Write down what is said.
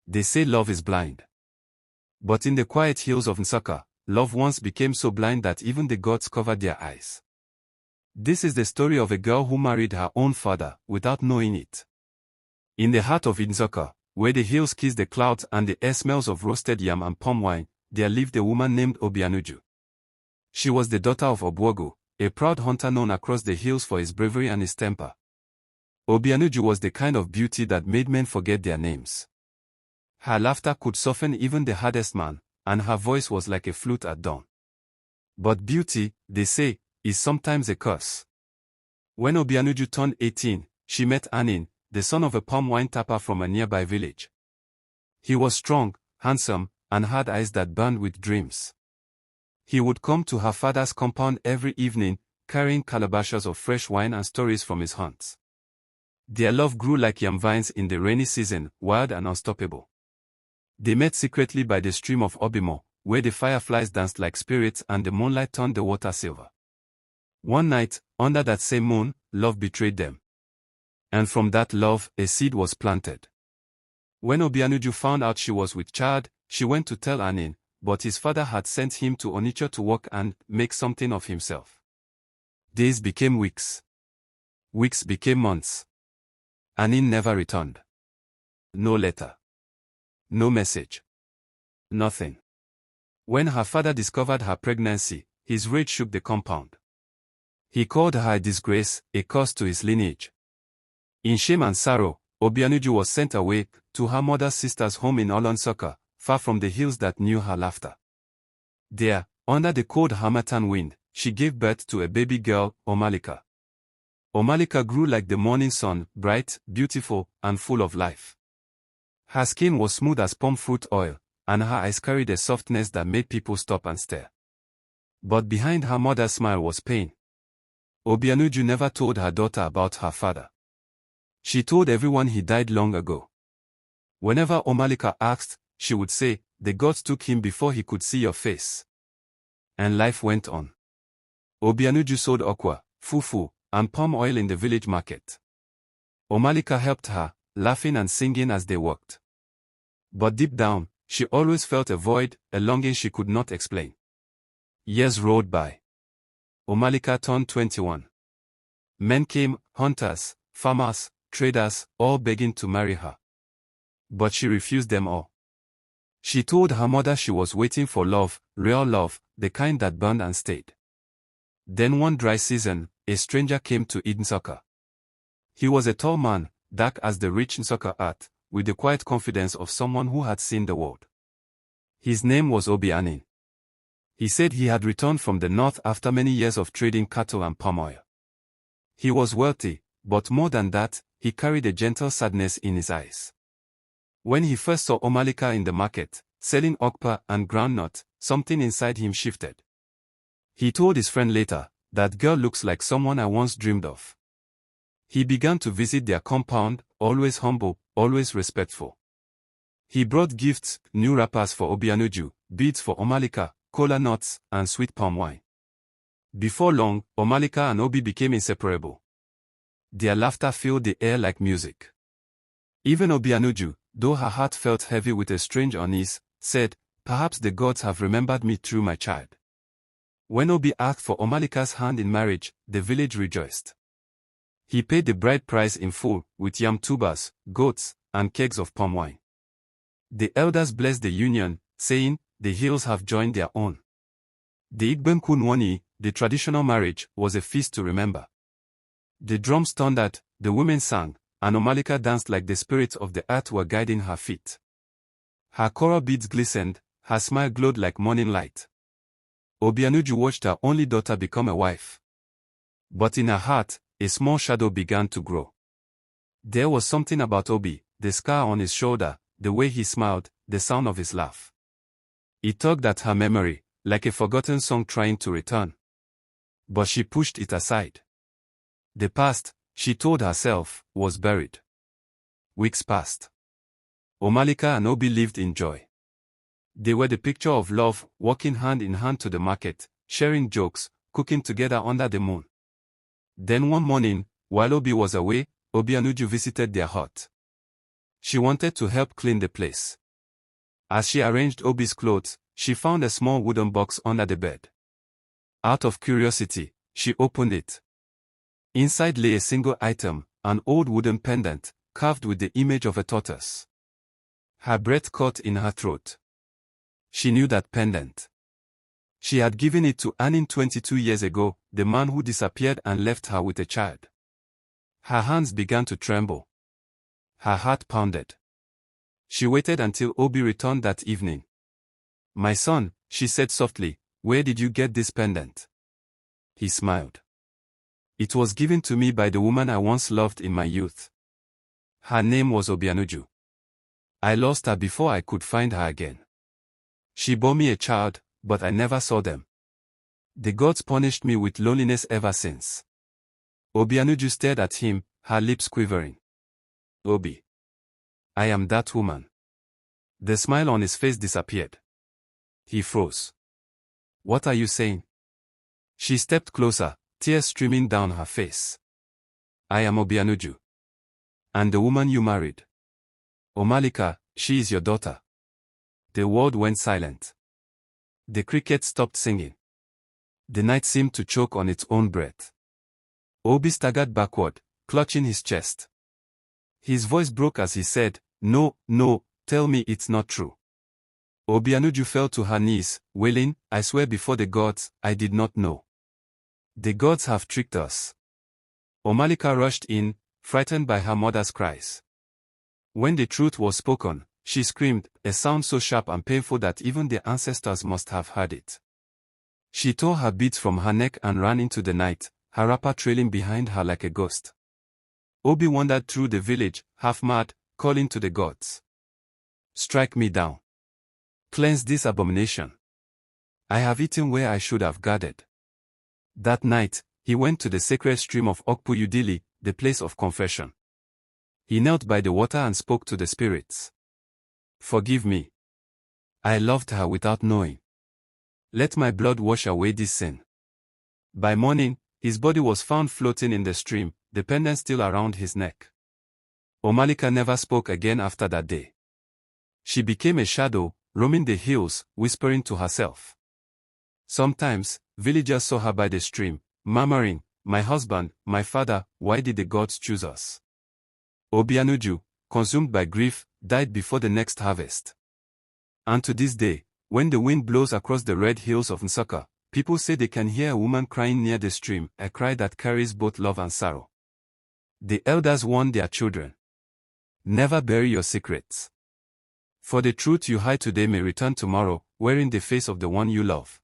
They say love is blind. But in the quiet hills of Nsukka, love once became so blind that even the gods covered their eyes. This is the story of a girl who married her own father without knowing it. In the heart of Nsukka, where the hills kiss the clouds and the air smells of roasted yam and palm wine, there lived a woman named Obianuju. She was the daughter of Obwogu, a proud hunter known across the hills for his bravery and his temper. Obianuju was the kind of beauty that made men forget their names. Her laughter could soften even the hardest man, and her voice was like a flute at dawn. But beauty, they say, is sometimes a curse. When Obianuju turned 18, she met Anin, the son of a palm wine tapper from a nearby village. He was strong, handsome, and had eyes that burned with dreams. He would come to her father's compound every evening, carrying calabashes of fresh wine and stories from his hunts. Their love grew like yam vines in the rainy season, wild and unstoppable. They met secretly by the stream of Obimo, where the fireflies danced like spirits and the moonlight turned the water silver. One night, under that same moon, love betrayed them. And from that love, a seed was planted. When Obianuju found out she was with child, she went to tell Anin, but his father had sent him to Onitsha to work and make something of himself. Days became weeks. Weeks became months. Anin never returned. No letter. No message. Nothing. When her father discovered her pregnancy, his rage shook the compound. He called her a disgrace, a curse to his lineage. In shame and sorrow, Obianuju was sent away to her mother's sister's home in Nsukka, far from the hills that knew her laughter. There, under the cold harmattan wind, she gave birth to a baby girl, Omalicha. Omalicha grew like the morning sun, bright, beautiful, and full of life. Her skin was smooth as palm fruit oil, and her eyes carried a softness that made people stop and stare. But behind her mother's smile was pain. Obianuju never told her daughter about her father. She told everyone he died long ago. Whenever Omalicha asked, she would say, "The gods took him before he could see your face." And life went on. Obianuju sold okwa, fufu, and palm oil in the village market. Omalicha helped her, laughing and singing as they worked. But deep down, she always felt a void, a longing she could not explain. Years rolled by. Omalicha turned 21. Men came, hunters, farmers, traders, all begging to marry her. But she refused them all. She told her mother she was waiting for love, real love, the kind that burned and stayed. Then one dry season, a stranger came to Nsukka. He was a tall man, dark as the rich Nsukka earth, with the quiet confidence of someone who had seen the world. His name was Anin. He said he had returned from the north after many years of trading cattle and palm oil. He was wealthy, but more than that, he carried a gentle sadness in his eyes. When he first saw Omalicha in the market, selling okpa and groundnut, something inside him shifted. He told his friend later, "That girl looks like someone I once dreamed of." He began to visit their compound, always humble, always respectful. He brought gifts, new wrappers for Obianuju, beads for Omalicha, kola nuts, and sweet palm wine. Before long, Omalicha and Obi became inseparable. Their laughter filled the air like music. Even Obianuju, though her heart felt heavy with a strange unease, said, "Perhaps the gods have remembered me through my child." When Obi asked for Omalicha's hand in marriage, the village rejoiced. He paid the bride price in full, with yam tubers, goats, and kegs of palm wine. The elders blessed the union, saying, "The hills have joined their own." The Igbo, the traditional marriage, was a feast to remember. The drums thundered, the women sang, and Omalicha danced like the spirits of the earth were guiding her feet. Her coral beads glistened, her smile glowed like morning light. Obianuju watched her only daughter become a wife. But in her heart, a small shadow began to grow. There was something about Obi, the scar on his shoulder, the way he smiled, the sound of his laugh. It tugged at her memory, like a forgotten song trying to return. But she pushed it aside. The past, she told herself, was buried. Weeks passed. Omalicha and Obi lived in joy. They were the picture of love, walking hand in hand to the market, sharing jokes, cooking together under the moon. Then one morning, while Obi was away, Obianuju visited their hut. She wanted to help clean the place. As she arranged Obi's clothes, she found a small wooden box under the bed. Out of curiosity, she opened it. Inside lay a single item, an old wooden pendant, carved with the image of a tortoise. Her breath caught in her throat. She knew that pendant. She had given it to Anin 22 years ago, the man who disappeared and left her with a child. Her hands began to tremble. Her heart pounded. She waited until Obi returned that evening. "My son," she said softly, "where did you get this pendant?" He smiled. "It was given to me by the woman I once loved in my youth. Her name was Obianuju. I lost her before I could find her again. She bore me a child, but I never saw them. The gods punished me with loneliness ever since." Obianuju stared at him, her lips quivering. "Obi. I am that woman." The smile on his face disappeared. He froze. "What are you saying?" She stepped closer, tears streaming down her face. "I am Obianuju. And the woman you married. Omalicha, she is your daughter." The world went silent. The crickets stopped singing. The night seemed to choke on its own breath. Obi staggered backward, clutching his chest. His voice broke as he said, "No, no, tell me it's not true." Obianuju fell to her knees, wailing, "I swear before the gods, I did not know. The gods have tricked us." Omalicha rushed in, frightened by her mother's cries. When the truth was spoken, she screamed, a sound so sharp and painful that even the ancestors must have heard it. She tore her beads from her neck and ran into the night, her wrapper trailing behind her like a ghost. Obi wandered through the village, half mad, calling to the gods. "Strike me down. Cleanse this abomination. I have eaten where I should have guarded." That night, he went to the sacred stream of Okpuyudili, the place of confession. He knelt by the water and spoke to the spirits. "Forgive me. I loved her without knowing. Let my blood wash away this sin." By morning, his body was found floating in the stream, the pendant still around his neck. Omalicha never spoke again after that day. She became a shadow, roaming the hills, whispering to herself. Sometimes, villagers saw her by the stream, murmuring, "My husband, my father, why did the gods choose us?" Obianuju, consumed by grief, died before the next harvest. And to this day, when the wind blows across the red hills of Nsukka, people say they can hear a woman crying near the stream, a cry that carries both love and sorrow. The elders warn their children. Never bury your secrets. For the truth you hide today may return tomorrow, wearing the face of the one you love.